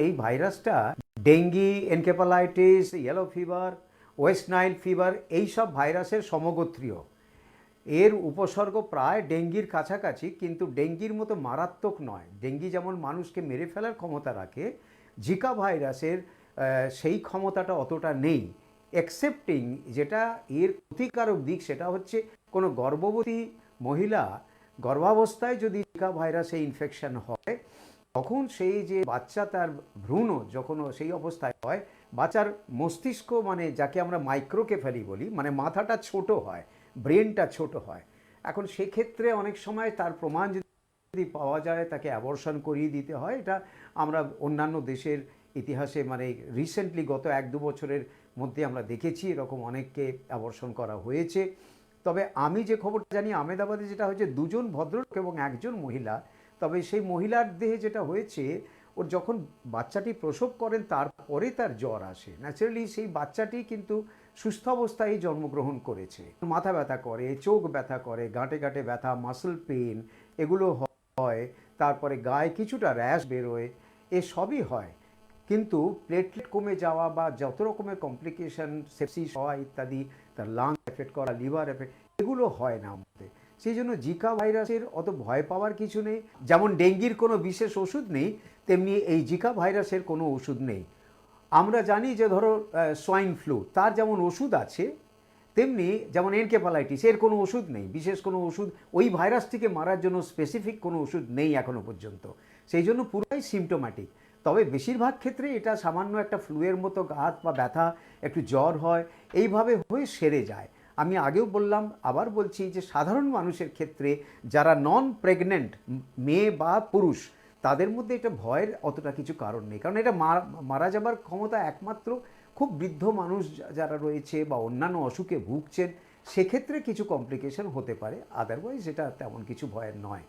এই ভাইরাসটা dengue, encephalitis, yellow fever, West Nile fever এই সব ভাইরাসের সমগোত্রীয়। এর উপসর্গ প্রায় ডেঙ্গির কাছাকাছি, কিন্তু ডেঙ্গির মতো মারাত্মক নয়। ডেঙ্গি যেমন মানুষকে মেরে ফেলার ক্ষমতা রাখে, জিকা ভাইরাসের সেই ক্ষমতাটা অতটা নেই। এক্সেপ্টিং যেটা এর ক্ষতিকারক দিক সেটা হচ্ছে কোনো গর্ভবতী মহিলা গর্ভাবস্থায় যদি জিকা ভাইরাসে ইনফেকশন হয়, তখন সেই যে বাচ্চা তার ভ্রূণ যখন সেই অবস্থায় হয়, বাচ্চার মস্তিষ্ক মানে যাকে আমরা মাইক্রোকেফালি বলি, মানে মাথাটা ছোট হয়, ব্রেনটা ছোট হয়। এখন সেক্ষেত্রে অনেক সময় তার প্রমাণ যদি পাওয়া যায় তাকে অ্যাবর্শন করিয়ে দিতে হয়। এটা আমরা অন্যান্য দেশের ইতিহাসে মানে রিসেন্টলি গত 1-2 বছরের মধ্যে আমরা দেখেছি এরকম অনেককে অ্যাবর্শন করা হয়েছে। তবে আমি যে খবরটা জানি আহমেদাবাদে যেটা হয়েছে, 2জন ভদ্রলোক এবং 1জন মহিলা। তবে সেই মহিলার দেহে যেটা হয়েছে, ওর যখন বাচ্চাটি প্রসব করেন তারপরে তার জ্বর আসে। ন্যাচারালি সেই বাচ্চাটি কিন্তু সুস্থ অবস্থায় জন্মগ্রহণ করেছে। মাথা ব্যথা করে, চোখ ব্যথা করে, গাঁটে গাঁটে ব্যথা, মাসল পেন এগুলো হয়। তারপরে গায়ে কিছুটা র্যাশ বেরোয়, এসবই হয়। কিন্তু প্লেটলেট কমে যাওয়া বা যত রকমের কমপ্লিকেশন, সেপসিস হওয়া ইত্যাদি, তার লাং এফেক্ট করা, লিভার এফেক্ট, এগুলো হয় না আমাদের। সেই জন্য জিকা ভাইরাসের অত ভয় পাওয়ার কিছু নেই। যেমন ডেঙ্গির কোনো বিশেষ ওষুধ নেই, তেমনি এই জিকা ভাইরাসের কোনো ওষুধ নেই। আমরা জানি যে ধরো সোয়াইন ফ্লু, তার যেমন ওষুধ আছে, তেমনি যেমন এনকেফালাইটিস এর কোনো ওষুধ নেই, বিশেষ কোনো ওষুধ ওই ভাইরাসটিকে মারার জন্য স্পেসিফিক কোনো ওষুধ নেই এখনো পর্যন্ত। সেই জন্য পুরোই সিমটোম্যাটিক। তবে বেশিরভাগ ক্ষেত্রে এটা সামান্য একটা ফ্লুয়ের মতো হাত বা ব্যথা, একটু জ্বর হয়, এইভাবে হয়ে সেরে যায়। আমি আগেও বললাম, আবার বলছি যে সাধারণ মানুষের ক্ষেত্রে যারা নন প্রেগনেন্ট মেয়ে বা পুরুষ, তাদের মধ্যে এটা ভয়ের অতটা কিছু কারণ নেই। কারণ এটা মারা যাবার ক্ষমতা একমাত্র খুব বৃদ্ধ মানুষ যারা রয়েছে বা অন্যান্য অসুখে ভুগছেন, সেক্ষেত্রে কিছু কমপ্লিকেশন হতে পারে। আদারওয়াইজ এটা তেমন কিছু ভয়ের নয়।